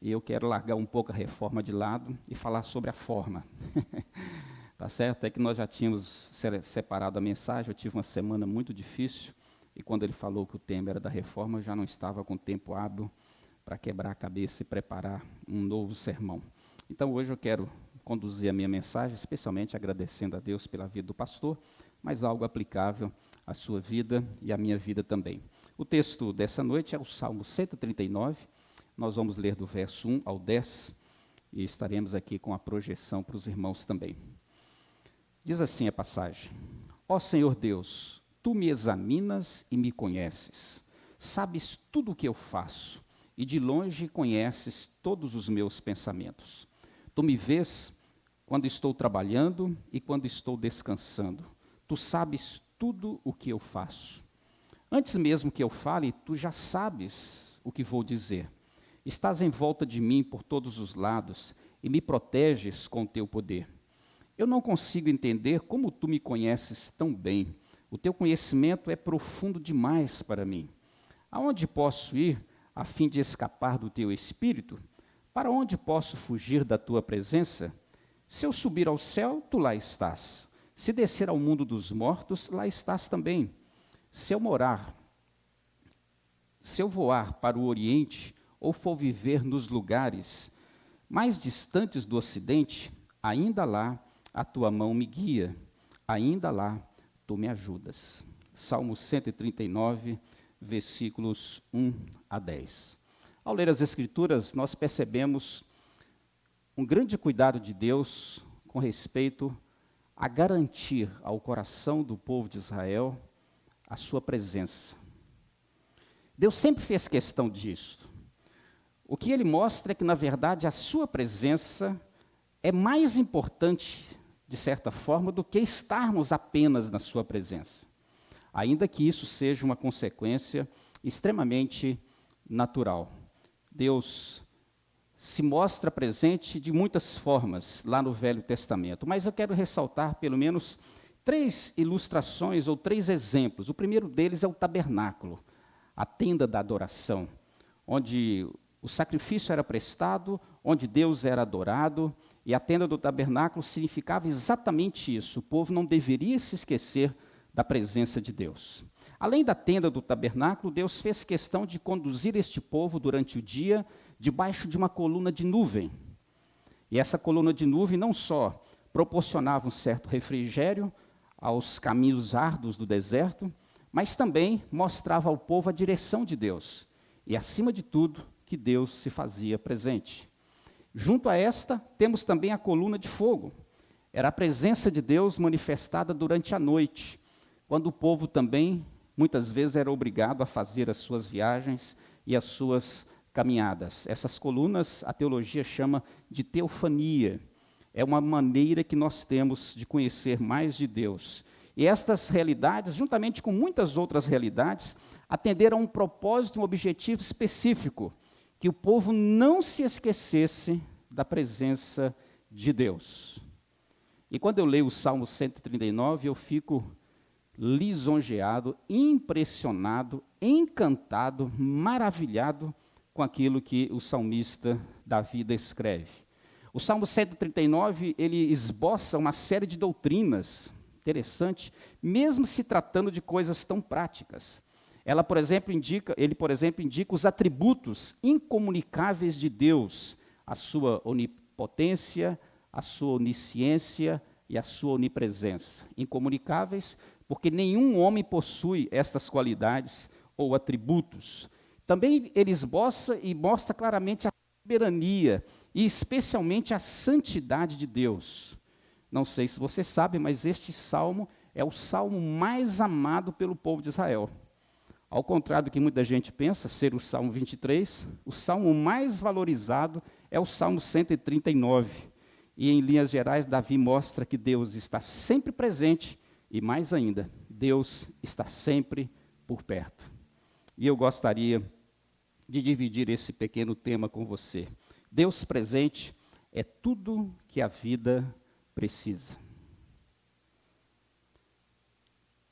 e eu quero largar um pouco a reforma de lado e falar sobre a forma. Tá certo? É que nós já tínhamos separado a mensagem, eu tive uma semana muito difícil, e quando ele falou que o tema era da reforma, eu já não estava com tempo hábil para quebrar a cabeça e preparar um novo sermão. Então hoje eu quero conduzir a minha mensagem, especialmente agradecendo a Deus pela vida do pastor, mas algo aplicável à sua vida e à minha vida também. O texto dessa noite é o Salmo 139, nós vamos ler do verso 1 ao 10, e estaremos aqui com a projeção para os irmãos também. Diz assim a passagem: Ó Senhor Deus, Tu me examinas e me conheces, sabes tudo o que eu faço, e de longe conheces todos os meus pensamentos. Tu me vês quando estou trabalhando e quando estou descansando. Tu sabes tudo o que eu faço. Antes mesmo que eu fale, tu já sabes o que vou dizer. Estás em volta de mim por todos os lados e me proteges com teu poder. Eu não consigo entender como tu me conheces tão bem. O teu conhecimento é profundo demais para mim. Aonde posso ir a fim de escapar do teu espírito? Para onde posso fugir da tua presença? Se eu subir ao céu, tu lá estás. Se descer ao mundo dos mortos, lá estás também. Se eu voar para o oriente, ou for viver nos lugares mais distantes do ocidente, ainda lá a tua mão me guia, ainda lá tu me ajudas. Salmo 139, versículos 1 a 10. Ao ler as Escrituras, nós percebemos um grande cuidado de Deus com respeito a garantir ao coração do povo de Israel a sua presença. Deus sempre fez questão disso. O que ele mostra é que, na verdade, a sua presença é mais importante, de certa forma, do que estarmos apenas na sua presença. Ainda que isso seja uma consequência extremamente natural. Deus se mostra presente de muitas formas lá no Velho Testamento, mas eu quero ressaltar pelo menos 3 ilustrações ou 3 exemplos. O primeiro deles é o tabernáculo, a tenda da adoração, onde o sacrifício era prestado, onde Deus era adorado, e a tenda do tabernáculo significava exatamente isso. O povo não deveria se esquecer da presença de Deus. Além da tenda do tabernáculo, Deus fez questão de conduzir este povo durante o dia debaixo de uma coluna de nuvem. E essa coluna de nuvem não só proporcionava um certo refrigério aos caminhos árduos do deserto, mas também mostrava ao povo a direção de Deus. E, acima de tudo, que Deus se fazia presente. Junto a esta, temos também a coluna de fogo. Era a presença de Deus manifestada durante a noite, quando o povo também, muitas vezes, era obrigado a fazer as suas viagens e as suas caminhadas. Essas colunas, a teologia chama de teofania. É uma maneira que nós temos de conhecer mais de Deus. E estas realidades, juntamente com muitas outras realidades, atenderam a um propósito, um objetivo específico, que o povo não se esquecesse da presença de Deus. E quando eu leio o Salmo 139, eu fico lisonjeado, impressionado, encantado, maravilhado com aquilo que o salmista Davi descreve. O Salmo 139, ele esboça uma série de doutrinas interessantes, mesmo se tratando de coisas tão práticas. Ele, por exemplo, indica os atributos incomunicáveis de Deus, a sua onipotência, a sua onisciência e a sua onipresença. Incomunicáveis, porque nenhum homem possui estas qualidades ou atributos. Também ele esboça e mostra claramente a soberania e especialmente a santidade de Deus. Não sei se você sabe, mas este salmo é o salmo mais amado pelo povo de Israel. Ao contrário do que muita gente pensa, ser o Salmo 23, o salmo mais valorizado é o Salmo 139. E, em linhas gerais, Davi mostra que Deus está sempre presente e, mais ainda, Deus está sempre por perto. E eu gostaria de dividir esse pequeno tema com você. Deus presente é tudo que a vida precisa.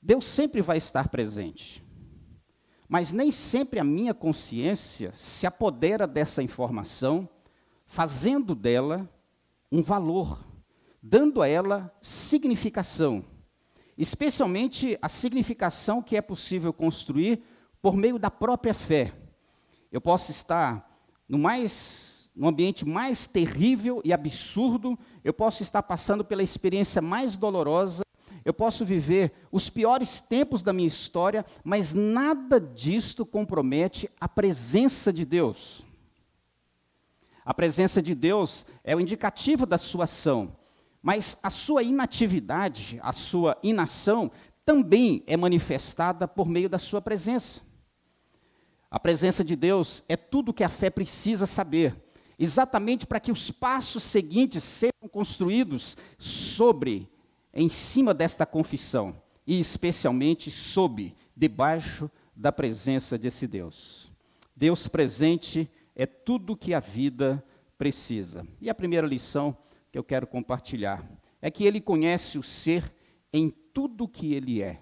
Deus sempre vai estar presente. Mas nem sempre a minha consciência se apodera dessa informação fazendo dela um valor, dando a ela significação, especialmente a significação que é possível construir por meio da própria fé. Eu posso estar no ambiente mais terrível e absurdo, eu posso estar passando pela experiência mais dolorosa, eu posso viver os piores tempos da minha história, mas nada disto compromete a presença de Deus. A presença de Deus é o indicativo da sua ação, mas a sua inatividade, a sua inação, também é manifestada por meio da sua presença. A presença de Deus é tudo que a fé precisa saber, exatamente para que os passos seguintes sejam construídos em cima desta confissão, e especialmente debaixo da presença desse Deus. Deus presente é tudo que a vida precisa. E a primeira lição que eu quero compartilhar é que Ele conhece o ser em tudo que Ele é.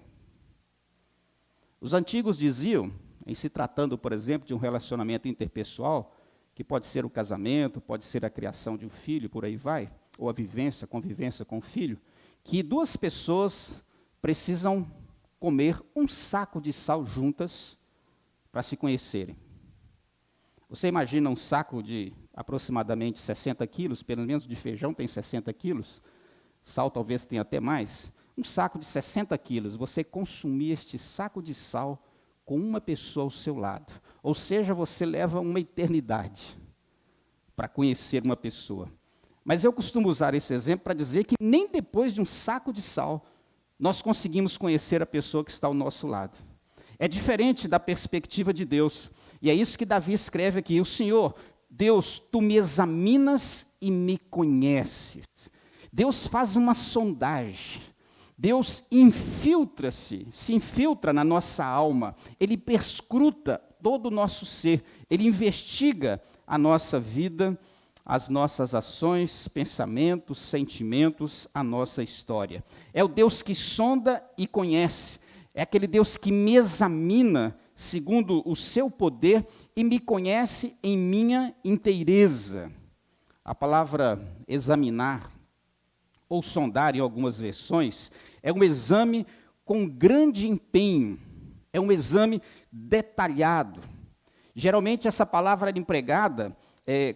Os antigos diziam, em se tratando, por exemplo, de um relacionamento interpessoal, que pode ser o casamento, pode ser a criação de um filho, por aí vai, ou a convivência com o filho, que duas pessoas precisam comer um saco de sal juntas para se conhecerem. Você imagina um saco de aproximadamente 60 quilos, pelo menos de feijão tem 60 quilos, sal talvez tenha até mais. Um saco de 60 quilos, você consumir este saco de sal com uma pessoa ao seu lado. Ou seja, você leva uma eternidade para conhecer uma pessoa. Mas eu costumo usar esse exemplo para dizer que nem depois de um saco de sal, nós conseguimos conhecer a pessoa que está ao nosso lado. É diferente da perspectiva de Deus. E é isso que Davi escreve aqui. O Senhor, Deus, tu me examinas e me conheces. Deus faz uma sondagem. Deus se infiltra na nossa alma. Ele perscruta todo o nosso ser. Ele investiga a nossa vida, as nossas ações, pensamentos, sentimentos, a nossa história. É o Deus que sonda e conhece. É aquele Deus que me examina segundo o seu poder e me conhece em minha inteireza. A palavra examinar, ou sondar em algumas versões, é um exame com grande empenho, é um exame detalhado. Geralmente essa palavra era empregada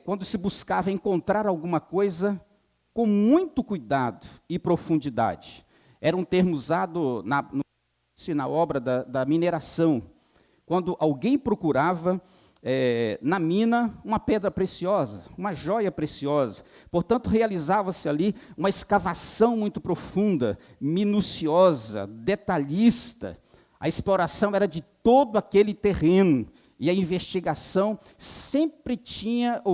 quando se buscava encontrar alguma coisa com muito cuidado e profundidade. Era um termo usado na obra da mineração, quando alguém procurava na mina uma pedra preciosa, uma joia preciosa. Portanto, realizava-se ali uma escavação muito profunda, minuciosa, detalhista. A exploração era de todo aquele terreno, e a investigação sempre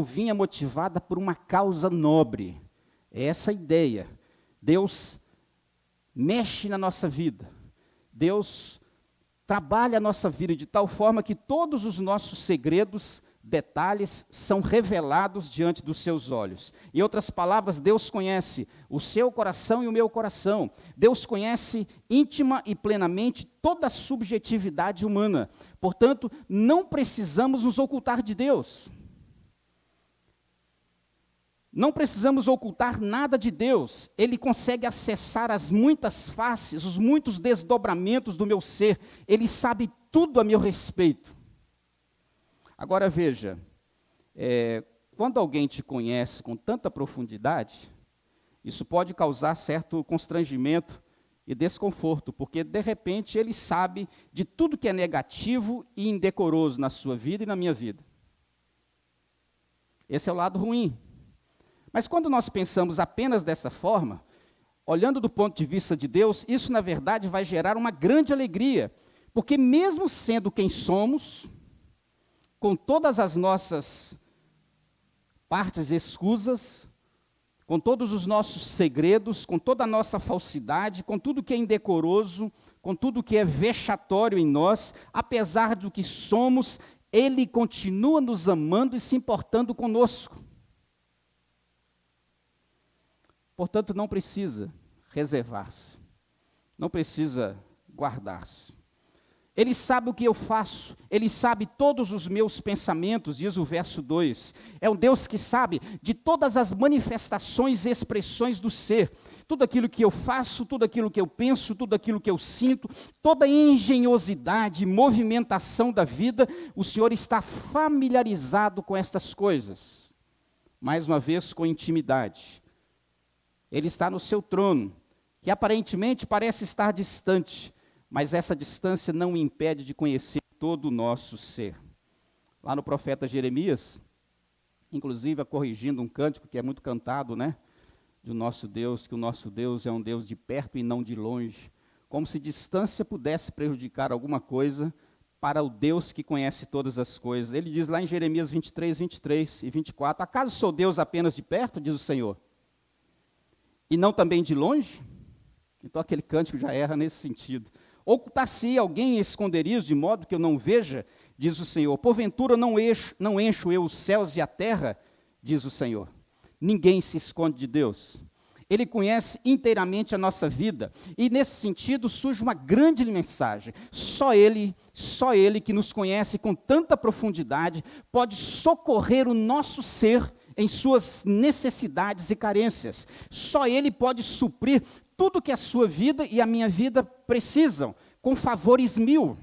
vinha motivada por uma causa nobre. É essa a ideia. Deus mexe na nossa vida. Deus trabalha a nossa vida de tal forma que todos os nossos segredos, detalhes, são revelados diante dos seus olhos. Em outras palavras, Deus conhece o seu coração e o meu coração. Deus conhece íntima e plenamente toda a subjetividade humana. Portanto, não precisamos nos ocultar de Deus. Não precisamos ocultar nada de Deus. Ele consegue acessar as muitas faces, os muitos desdobramentos do meu ser. Ele sabe tudo a meu respeito. Agora veja, quando alguém te conhece com tanta profundidade, isso pode causar certo constrangimento e desconforto, porque de repente ele sabe de tudo que é negativo e indecoroso na sua vida e na minha vida. Esse é o lado ruim. Mas quando nós pensamos apenas dessa forma, olhando do ponto de vista de Deus, isso na verdade vai gerar uma grande alegria, porque mesmo sendo quem somos, com todas as nossas partes escusas, com todos os nossos segredos, com toda a nossa falsidade, com tudo que é indecoroso, com tudo que é vexatório em nós, apesar do que somos, Ele continua nos amando e se importando conosco. Portanto, não precisa reservar-se, não precisa guardar-se. Ele sabe o que eu faço, Ele sabe todos os meus pensamentos, diz o verso 2. É um Deus que sabe de todas as manifestações e expressões do ser. Tudo aquilo que eu faço, tudo aquilo que eu penso, tudo aquilo que eu sinto, toda a engenhosidade, movimentação da vida, o Senhor está familiarizado com estas coisas. Mais uma vez, com intimidade. Ele está no seu trono, que aparentemente parece estar distante, mas essa distância não o impede de conhecer todo o nosso ser. Lá no profeta Jeremias, inclusive corrigindo um cântico que é muito cantado, né? Do nosso Deus, que o nosso Deus é um Deus de perto e não de longe. Como se distância pudesse prejudicar alguma coisa para o Deus que conhece todas as coisas. Ele diz lá em Jeremias 23, 23 e 24, acaso sou Deus apenas de perto, diz o Senhor, e não também de longe? Então aquele cântico já erra nesse sentido. Ocultar-se alguém em esconderijos, de modo que eu não veja, diz o Senhor. Porventura não encho eu os céus e a terra, diz o Senhor. Ninguém se esconde de Deus. Ele conhece inteiramente a nossa vida. E nesse sentido surge uma grande mensagem. Só Ele que nos conhece com tanta profundidade, pode socorrer o nosso ser em suas necessidades e carências. Só Ele pode suprir tudo que a sua vida e a minha vida precisam, com favores 1000.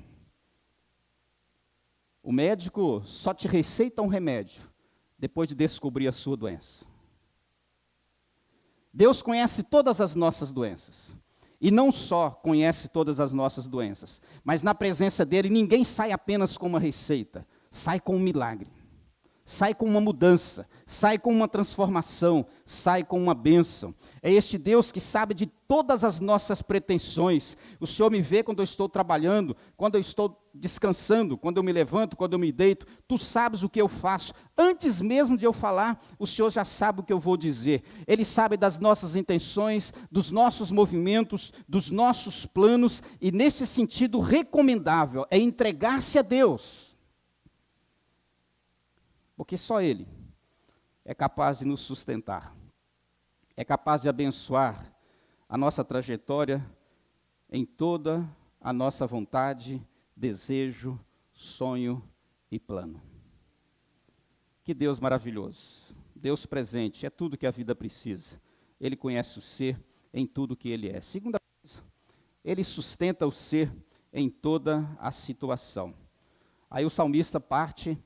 O médico só te receita um remédio depois de descobrir a sua doença. Deus conhece todas as nossas doenças. E não só conhece todas as nossas doenças, mas na presença dele ninguém sai apenas com uma receita, sai com um milagre. Sai com uma mudança, sai com uma transformação, sai com uma bênção. É este Deus que sabe de todas as nossas pretensões. O Senhor me vê quando eu estou trabalhando, quando eu estou descansando, quando eu me levanto, quando eu me deito. Tu sabes o que eu faço. Antes mesmo de eu falar, o Senhor já sabe o que eu vou dizer. Ele sabe das nossas intenções, dos nossos movimentos, dos nossos planos. E nesse sentido, recomendável é entregar-se a Deus. Porque só Ele é capaz de nos sustentar, é capaz de abençoar a nossa trajetória em toda a nossa vontade, desejo, sonho e plano. Que Deus maravilhoso, Deus presente, é tudo que a vida precisa. Ele conhece o ser em tudo que Ele é. Segunda coisa, Ele sustenta o ser em toda a situação. Aí o salmista parte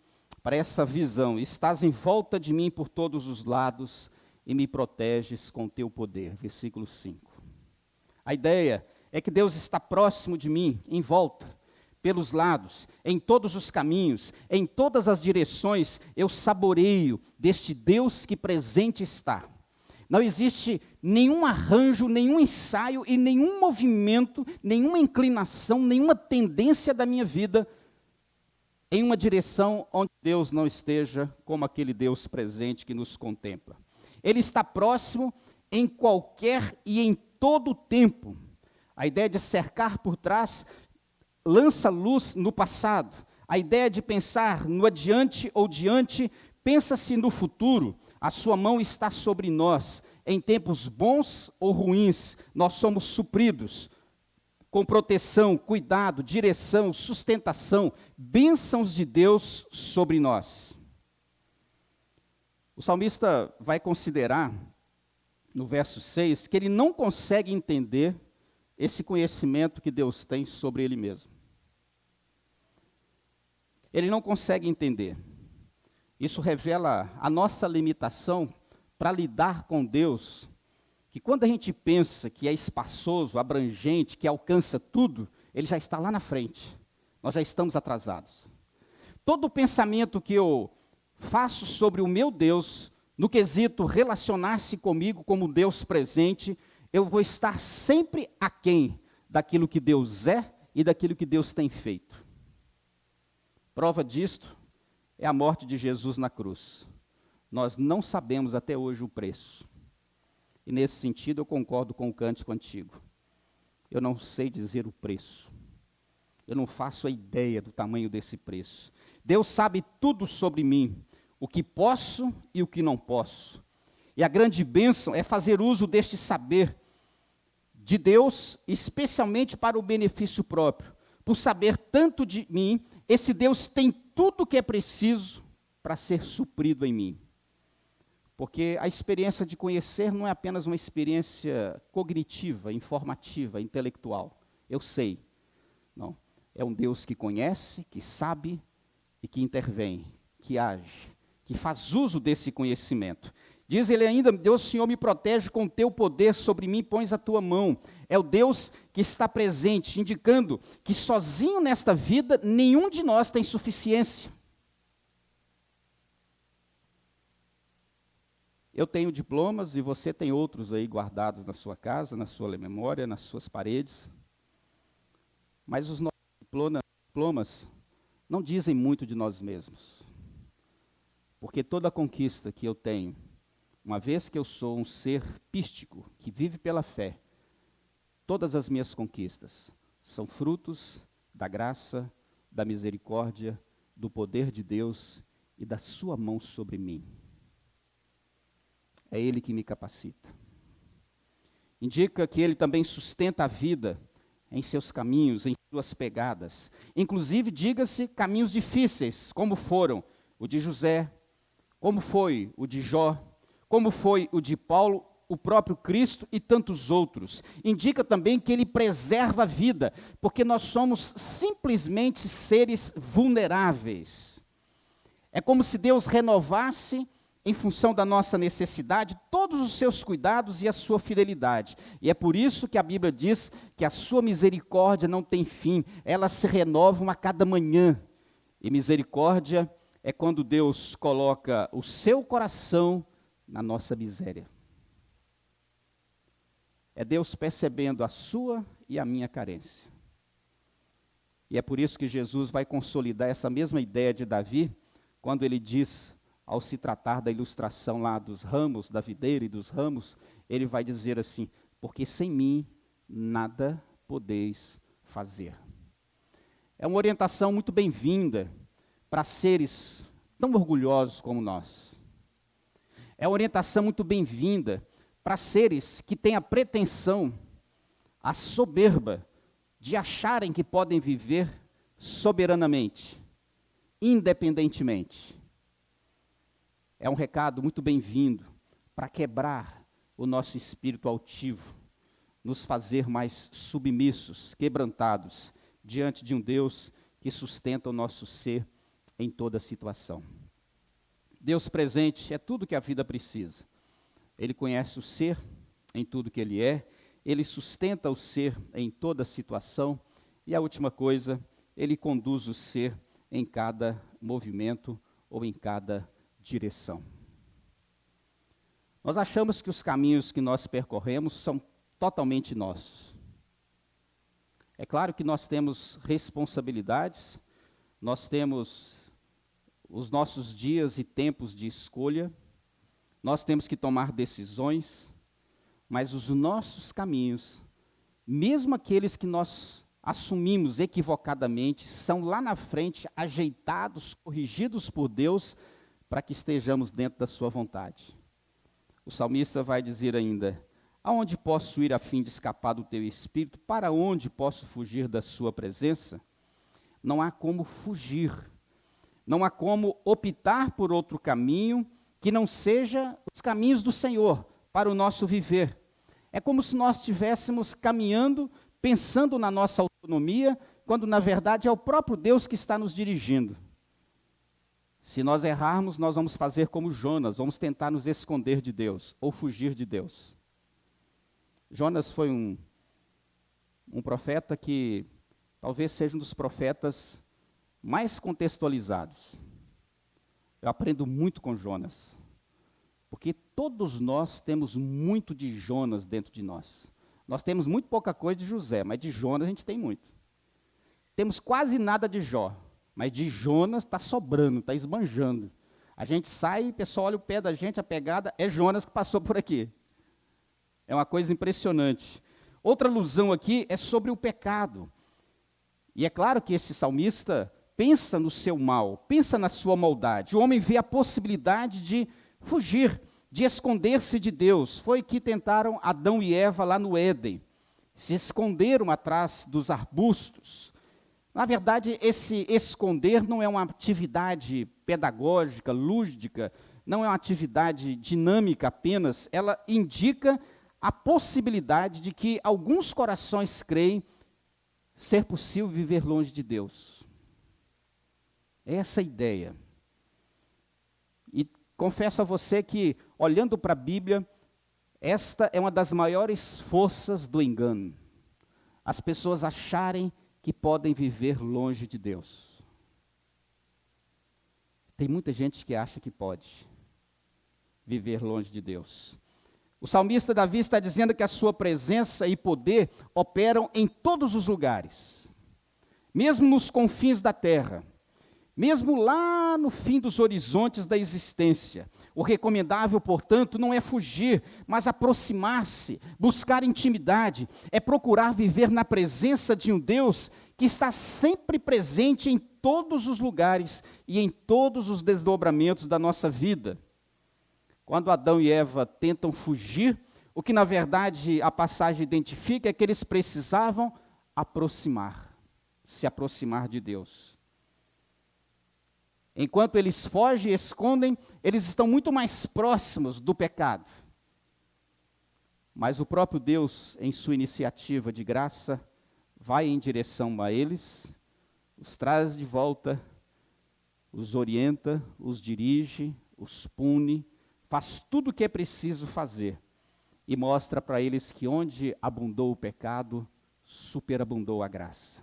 para essa visão: estás em volta de mim por todos os lados e me proteges com teu poder. Versículo 5. A ideia é que Deus está próximo de mim, em volta, pelos lados, em todos os caminhos, em todas as direções. Eu saboreio deste Deus que presente está. Não existe nenhum arranjo, nenhum ensaio e nenhum movimento, nenhuma inclinação, nenhuma tendência da minha vida em uma direção onde Deus não esteja como aquele Deus presente que nos contempla. Ele está próximo em qualquer e em todo o tempo. A ideia de cercar por trás lança luz no passado. A ideia de pensar no adiante ou diante, pensa-se no futuro. A sua mão está sobre nós. Em tempos bons ou ruins, nós somos supridos com proteção, cuidado, direção, sustentação, bênçãos de Deus sobre nós. O salmista vai considerar, no verso 6, que ele não consegue entender esse conhecimento que Deus tem sobre ele mesmo. Ele não consegue entender. Isso revela a nossa limitação para lidar com Deus, que quando a gente pensa que é espaçoso, abrangente, que alcança tudo, Ele já está lá na frente. Nós já estamos atrasados. Todo o pensamento que eu faço sobre o meu Deus, no quesito relacionar-se comigo como Deus presente, eu vou estar sempre aquém daquilo que Deus é e daquilo que Deus tem feito. Prova disto é a morte de Jesus na cruz. Nós não sabemos até hoje o preço. E nesse sentido eu concordo com o cântico antigo. Eu não sei dizer o preço. Eu não faço a ideia do tamanho desse preço. Deus sabe tudo sobre mim, o que posso e o que não posso. E a grande bênção é fazer uso deste saber de Deus, especialmente para o benefício próprio, por saber tanto de mim, esse Deus tem tudo o que é preciso para ser suprido em mim. Porque a experiência de conhecer não é apenas uma experiência cognitiva, informativa, intelectual. Eu sei. Não. É um Deus que conhece, que sabe e que intervém, que age, que faz uso desse conhecimento. Diz ele ainda, Deus, Senhor, me protege com o teu poder, sobre mim pões a tua mão. É o Deus que está presente, indicando que sozinho nesta vida, nenhum de nós tem suficiência. Eu tenho diplomas e você tem outros aí guardados na sua casa, na sua memória, nas suas paredes. Mas os nossos diplomas não dizem muito de nós mesmos. Porque toda a conquista que eu tenho, uma vez que eu sou um ser pístico, que vive pela fé, todas as minhas conquistas são frutos da graça, da misericórdia, do poder de Deus e da sua mão sobre mim. É Ele que me capacita. Indica que Ele também sustenta a vida em seus caminhos, em suas pegadas. Inclusive, diga-se, caminhos difíceis, como foram o de José, como foi o de Jó, como foi o de Paulo, o próprio Cristo e tantos outros. Indica também que Ele preserva a vida, porque nós somos simplesmente seres vulneráveis. É como se Deus renovasse, em função da nossa necessidade, todos os seus cuidados e a sua fidelidade. E é por isso que a Bíblia diz que a sua misericórdia não tem fim, elas se renovam a cada manhã. E misericórdia é quando Deus coloca o seu coração na nossa miséria. É Deus percebendo a sua e a minha carência. E é por isso que Jesus vai consolidar essa mesma ideia de Davi, quando ele diz, ao se tratar da ilustração lá dos ramos, da videira e dos ramos, ele vai dizer assim, porque sem mim nada podeis fazer. É uma orientação muito bem-vinda para seres tão orgulhosos como nós. É uma orientação muito bem-vinda para seres que têm a pretensão, a soberba, de acharem que podem viver soberanamente, independentemente. É um recado muito bem-vindo para quebrar o nosso espírito altivo, nos fazer mais submissos, quebrantados, diante de um Deus que sustenta o nosso ser em toda situação. Deus presente é tudo que a vida precisa. Ele conhece o ser em tudo que ele é, ele sustenta o ser em toda situação, e a última coisa, ele conduz o ser em cada movimento ou em cada direção. Nós achamos que os caminhos que nós percorremos são totalmente nossos. É claro que nós temos responsabilidades, nós temos os nossos dias e tempos de escolha, nós temos que tomar decisões, mas os nossos caminhos, mesmo aqueles que nós assumimos equivocadamente, são lá na frente ajeitados, corrigidos por Deus, para que estejamos dentro da sua vontade. O salmista vai dizer ainda, aonde posso ir a fim de escapar do teu espírito? Para onde posso fugir da sua presença? Não há como fugir, não há como optar por outro caminho que não seja os caminhos do Senhor para o nosso viver. É como se nós estivéssemos caminhando, pensando na nossa autonomia, quando na verdade é o próprio Deus que está nos dirigindo. Se nós errarmos, nós vamos fazer como Jonas, vamos tentar nos esconder de Deus, ou fugir de Deus. Jonas foi um profeta que talvez seja um dos profetas mais contextualizados. Eu aprendo muito com Jonas, porque todos nós temos muito de Jonas dentro de nós. Nós temos muito pouca coisa de José, mas de Jonas a gente tem muito. Temos quase nada de Jó, mas de Jonas está sobrando, está esbanjando. A gente sai, o pessoal olha o pé da gente, a pegada é Jonas que passou por aqui. É uma coisa impressionante. Outra alusão aqui é sobre o pecado. E é claro que esse salmista pensa no seu mal, pensa na sua maldade. O homem vê a possibilidade de fugir, de esconder-se de Deus. Foi que tentaram Adão e Eva lá no Éden. Se esconderam atrás dos arbustos. Na verdade, esse esconder não é uma atividade pedagógica, lúdica, não é uma atividade dinâmica apenas, ela indica a possibilidade de que alguns corações creem ser possível viver longe de Deus. É essa a ideia. E confesso a você que, olhando para a Bíblia, esta é uma das maiores forças do engano. As pessoas acharem que podem viver longe de Deus. Tem muita gente que acha que pode viver longe de Deus. O salmista Davi está dizendo que a sua presença e poder operam em todos os lugares, mesmo nos confins da terra, mesmo lá no fim dos horizontes da existência. O recomendável, portanto, não é fugir, mas aproximar-se, buscar intimidade, é procurar viver na presença de um Deus que está sempre presente em todos os lugares e em todos os desdobramentos da nossa vida. Quando Adão e Eva tentam fugir, o que na verdade a passagem identifica é que eles precisavam se aproximar de Deus. Enquanto eles fogem e escondem, eles estão muito mais próximos do pecado. Mas o próprio Deus, em sua iniciativa de graça, vai em direção a eles, os traz de volta, os orienta, os dirige, os pune, faz tudo o que é preciso fazer e mostra para eles que onde abundou o pecado, superabundou a graça.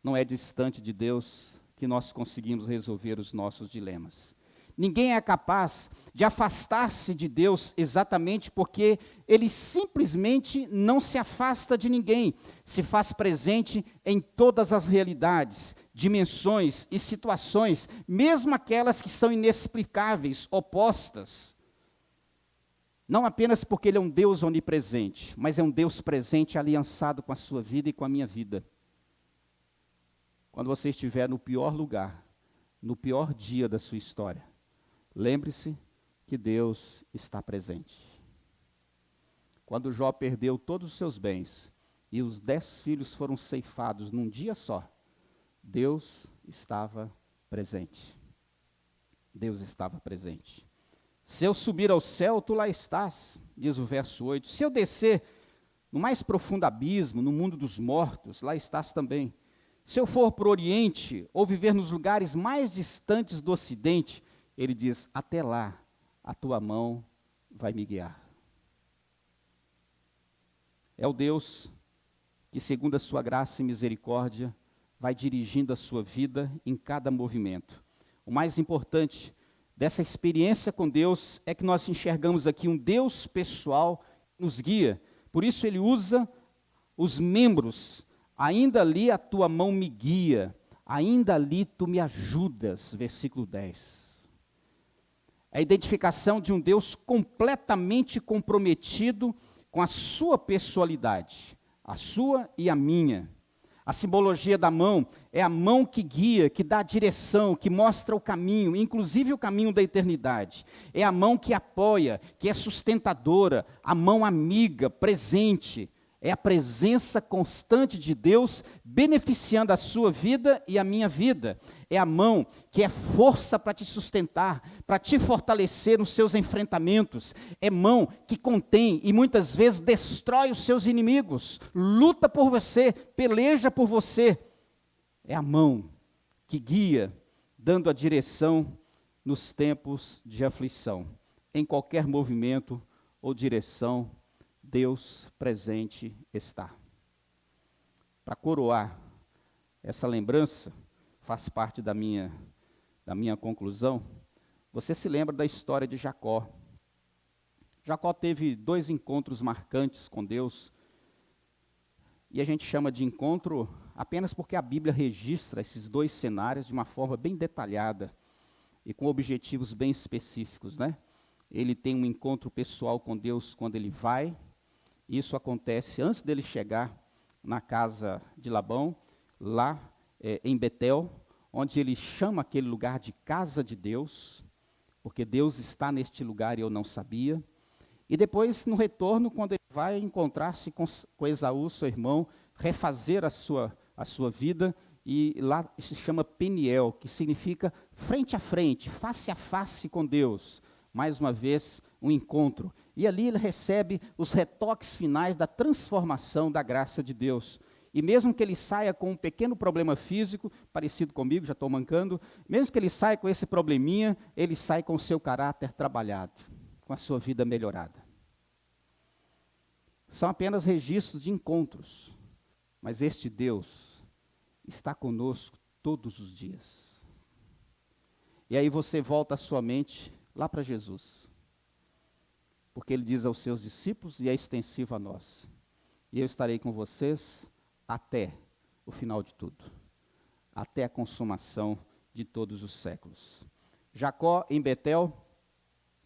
Não é distante de Deus que nós conseguimos resolver os nossos dilemas. Ninguém é capaz de afastar-se de Deus exatamente porque Ele simplesmente não se afasta de ninguém, se faz presente em todas as realidades, dimensões e situações, mesmo aquelas que são inexplicáveis, opostas. Não apenas porque Ele é um Deus onipresente, mas é um Deus presente aliançado com a sua vida e com a minha vida. Quando você estiver no pior lugar, no pior dia da sua história, lembre-se que Deus está presente. Quando Jó perdeu todos os seus bens e os 10 filhos foram ceifados num dia só, Deus estava presente. Deus estava presente. Se eu subir ao céu, tu lá estás, diz o verso 8. Se eu descer no mais profundo abismo, no mundo dos mortos, lá estás também. Se eu for para o Oriente, ou viver nos lugares mais distantes do Ocidente, ele diz, até lá, a tua mão vai me guiar. É o Deus que, segundo a sua graça e misericórdia, vai dirigindo a sua vida em cada movimento. O mais importante dessa experiência com Deus é que nós enxergamos aqui um Deus pessoal que nos guia. Por isso ele usa os membros. Ainda ali a tua mão me guia, ainda ali tu me ajudas, versículo 10. A identificação de um Deus completamente comprometido com a sua pessoalidade, a sua e a minha. A simbologia da mão é a mão que guia, que dá a direção, que mostra o caminho, inclusive o caminho da eternidade. É a mão que apoia, que é sustentadora, a mão amiga, presente. É a presença constante de Deus beneficiando a sua vida e a minha vida. É a mão que é força para te sustentar, para te fortalecer nos seus enfrentamentos. É mão que contém e muitas vezes destrói os seus inimigos, luta por você, peleja por você. É a mão que guia, dando a direção nos tempos de aflição. Em qualquer movimento ou direção, Deus presente está. Para coroar essa lembrança, faz parte da minha conclusão, você se lembra da história de Jacó. Jacó teve 2 encontros marcantes com Deus, e a gente chama de encontro apenas porque a Bíblia registra esses 2 cenários de uma forma bem detalhada e com objetivos bem específicos, né? Ele tem um encontro pessoal com Deus quando ele vai. Isso acontece antes dele chegar na casa de Labão, lá em Betel, onde ele chama aquele lugar de casa de Deus, porque Deus está neste lugar e eu não sabia. E depois, no retorno, quando ele vai encontrar-se com Esaú, seu irmão, refazer a a sua vida, e lá se chama Peniel, que significa frente a frente, face a face com Deus. Mais uma vez, um encontro. E ali ele recebe os retoques finais da transformação da graça de Deus. E mesmo que ele saia com um pequeno problema físico, parecido comigo, já estou mancando, mesmo que ele saia com esse probleminha, ele sai com o seu caráter trabalhado, com a sua vida melhorada. São apenas registros de encontros, mas este Deus está conosco todos os dias. E aí você volta a sua mente lá para Jesus, porque ele diz aos seus discípulos e é extensivo a nós: e eu estarei com vocês até o final de tudo, até a consumação de todos os séculos. Jacó em Betel: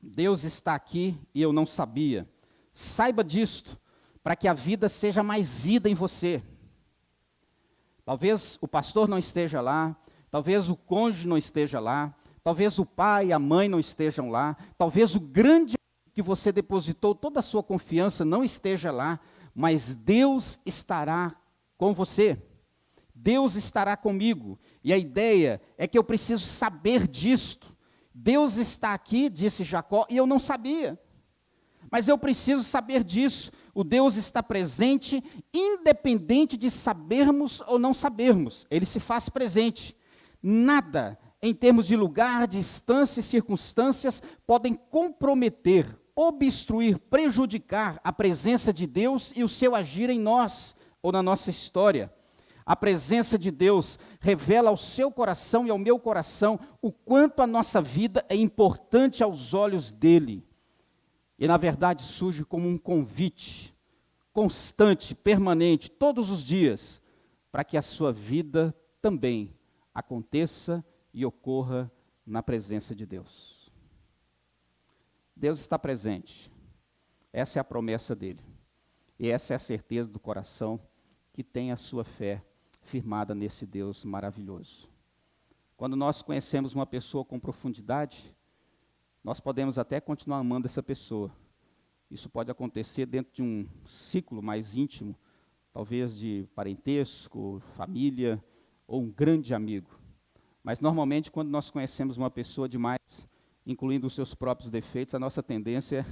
Deus está aqui e eu não sabia. Saiba disto, para que a vida seja mais vida em você. Talvez o pastor não esteja lá, talvez o cônjuge não esteja lá, talvez o pai e a mãe não estejam lá, talvez o grande que você depositou toda a sua confiança não esteja lá, mas Deus estará com você. Deus estará comigo. E a ideia é que eu preciso saber disto. Deus está aqui, disse Jacó, e eu não sabia. Mas eu preciso saber disso. O Deus está presente, independente de sabermos ou não sabermos. Ele se faz presente. Nada, em termos de lugar, distância e circunstâncias, podem comprometer, obstruir, prejudicar a presença de Deus e o seu agir em nós ou na nossa história. A presença de Deus revela ao seu coração e ao meu coração o quanto a nossa vida é importante aos olhos dele. E, na verdade, surge como um convite constante, permanente, todos os dias, para que a sua vida também aconteça e ocorra na presença de Deus. Deus está presente. Essa é a promessa dele. E essa é a certeza do coração que tem a sua fé firmada nesse Deus maravilhoso. Quando nós conhecemos uma pessoa com profundidade, nós podemos até continuar amando essa pessoa. Isso pode acontecer dentro de um ciclo mais íntimo, talvez de parentesco, família, ou um grande amigo. Mas, normalmente, quando nós conhecemos uma pessoa demais, incluindo os seus próprios defeitos, a nossa tendência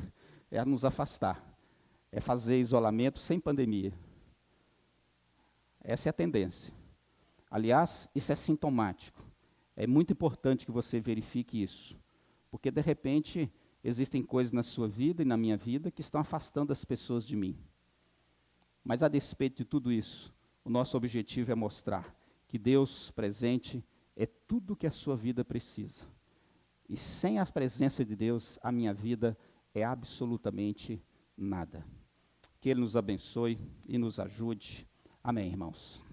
é a nos afastar. É fazer isolamento sem pandemia. Essa é a tendência. Aliás, isso é sintomático. É muito importante que você verifique isso. Porque, de repente, existem coisas na sua vida e na minha vida que estão afastando as pessoas de mim. Mas, a despeito de tudo isso, o nosso objetivo é mostrar que Deus presente é tudo que a sua vida precisa. E sem a presença de Deus, a minha vida é absolutamente nada. Que Ele nos abençoe e nos ajude. Amém, irmãos.